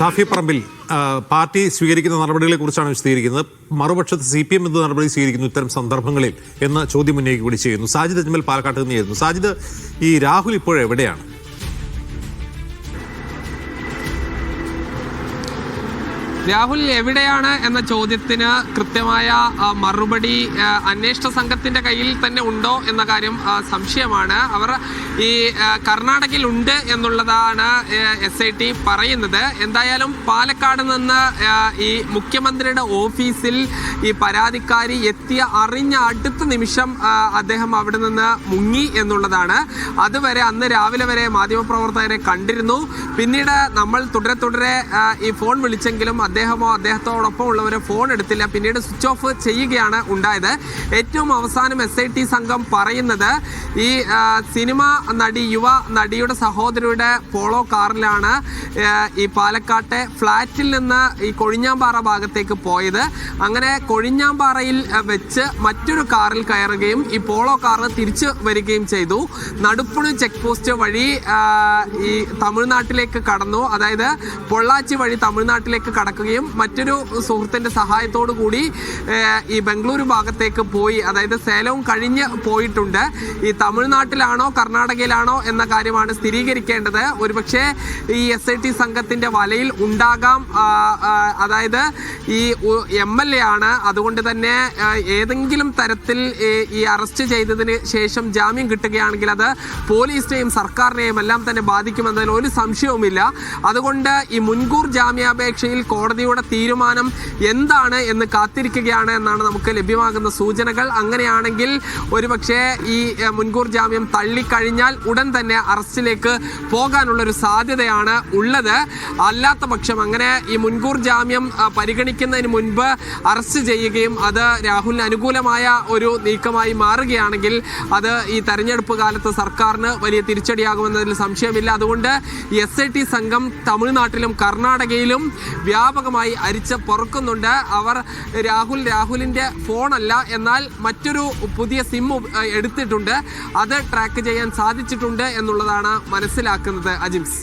Shafi Parambil party സ്വീകരിക്കുന്ന നടപടികളെ കുറിച്ചാണ് വിശദീകരിക്കുന്നത്. മറുപക്ഷത്ത് CPM എന്ത് നടപടി സ്വീകരിക്കുന്നു ഇത്തരം സന്ദർഭങ്ങളിൽ എന്ന് ചോദ്യം ഉന്നയിക്കുക കൂടി ചെയ്യുന്നു. സാജിദ് അജ്മൽ പാലക്കാട്ട് നിന്നായിരുന്നു. സാജിദ്, ഈ രാഹുൽ ഇപ്പോഴെവിടെയാണ്? രാഹുൽ എവിടെയാണ് എന്ന ചോദ്യത്തിന് കൃത്യമായ മറുപടി അന്വേഷണ സംഘത്തിന്റെ കയ്യിൽ തന്നെ ഉണ്ടോ എന്ന കാര്യം സംശയമാണ്. അവർ ഈ കർണാടകയിൽ ഉണ്ട് എന്നുള്ളതാണ് SIT പറയുന്നത്. എന്തായാലും പാലക്കാട് നിന്ന് ഈ മുഖ്യമന്ത്രിയുടെ ഓഫീസിൽ ഈ പരാതിക്കാരി അറിഞ്ഞ അടുത്ത നിമിഷം അദ്ദേഹം അവിടെ നിന്ന് മുങ്ങി എന്നുള്ളതാണ്. അതുവരെ അന്ന് രാവിലെ വരെ മാധ്യമപ്രവർത്തകരെ കണ്ടിരുന്നു. പിന്നീട് നമ്മൾ തുടരെ ഈ ഫോൺ വിളിച്ചെങ്കിലും അദ്ദേഹത്തോടൊപ്പം ഉള്ളവരെ ഫോൺ എടുത്തില്ല. പിന്നീട് സ്വിച്ച് ഓഫ് ചെയ്യുകയാണ് ഉണ്ടായത്. ഏറ്റവും അവസാനം SIT സംഘം പറയുന്നത് ഈ സിനിമ നടി, യുവ നടിയുടെ സഹോദരിയുടെ പോളോ കാറിലാണ് ഈ പാലക്കാട്ടെ ഫ്ലാറ്റിൽ നിന്ന് ഈ കൊഴിഞ്ഞാമ്പാറ ഭാഗത്തേക്ക് പോയത്. അങ്ങനെ കൊഴിഞ്ഞാമ്പാറയിൽ വെച്ച് മറ്റൊരു കാറിൽ കയറുകയും ഈ പോളോ കാർ തിരിച്ചു വരികയും ചെയ്തു. നടുപ്പുഴ ചെക്ക് പോസ്റ്റ് വഴി ഈ തമിഴ്നാട്ടിലേക്ക് കടന്നു. അതായത് പൊള്ളാച്ചി വഴി തമിഴ്നാട്ടിലേക്ക് കടക്കുകയും മറ്റൊരു സുഹൃത്തിന്റെ സഹായത്തോടു കൂടി ഈ ബംഗളൂരു ഭാഗത്തേക്ക് പോയി. അതായത് സേലവും കഴിഞ്ഞ് പോയിട്ടുണ്ട്. ഈ തമിഴ്നാട്ടിലാണോ കർണാടകയിലാണോ എന്ന കാര്യമാണ് സ്ഥിരീകരിക്കേണ്ടത്. ഒരുപക്ഷെ ഈ SIT സംഘത്തിന്റെ വലയിൽ ഉണ്ടാകാം. അതായത് ഈ MLA ആണ്. അതുകൊണ്ട് തന്നെ ഏതെങ്കിലും തരത്തിൽ ഈ അറസ്റ്റ് ചെയ്തതിന് ശേഷം ജാമ്യം കിട്ടുകയാണെങ്കിൽ അത് പോലീസിനെയും സർക്കാരിനെയും എല്ലാം തന്നെ ബാധിക്കുമെന്നതിൽ ഒരു സംശയവുമില്ല. അതുകൊണ്ട് ഈ മുൻകൂർ ജാമ്യാപേക്ഷയിൽ കോടതിയുടെ തീരുമാനം എന്താണ് എന്ന് കാത്തിരിക്കുകയാണ് എന്നാണ് നമുക്ക് ലഭ്യമാകുന്ന സൂചനകൾ. അങ്ങനെയാണെങ്കിൽ ഒരുപക്ഷെ ഈ മുൻകൂർ ജാമ്യം തള്ളിക്കഴിഞ്ഞാൽ ഉടൻ തന്നെ അറസ്റ്റിലേക്ക് പോകാനുള്ളൊരു സാധ്യതയാണ് ഉള്ളത്. അല്ലാത്ത പക്ഷം അങ്ങനെ ഈ മുൻകൂർ ജാമ്യം പരിഗണിക്കുന്നതിന് മുൻപ് അറസ്റ്റ് ചെയ്യുകയും അത് രാഹുലിന് അനുകൂലമായ ഒരു നീക്കമായി മാറുകയാണെങ്കിൽ അത് ഈ തെരഞ്ഞെടുപ്പ് കാലത്ത് സർക്കാരിന് വലിയ തിരിച്ചടിയാകുമെന്നതിൽ സംശയമില്ല. അതുകൊണ്ട് SIT സംഘം തമിഴ്നാട്ടിലും കർണാടകയിലും വ്യാപകമായി അരിച്ച് പൊറുക്കുന്നുണ്ട്. അവർ രാഹുലിന്റെ ഫോണല്ല, എന്നാൽ മറ്റൊരു പുതിയ സിം എടുത്തിട്ടുണ്ട്. അത് ട്രാക്ക് ചെയ്യാൻ സാധിച്ചിട്ടുണ്ട് എന്നുള്ളതാണ് മനസ്സിലാക്കുന്നത്. അജിംസ്.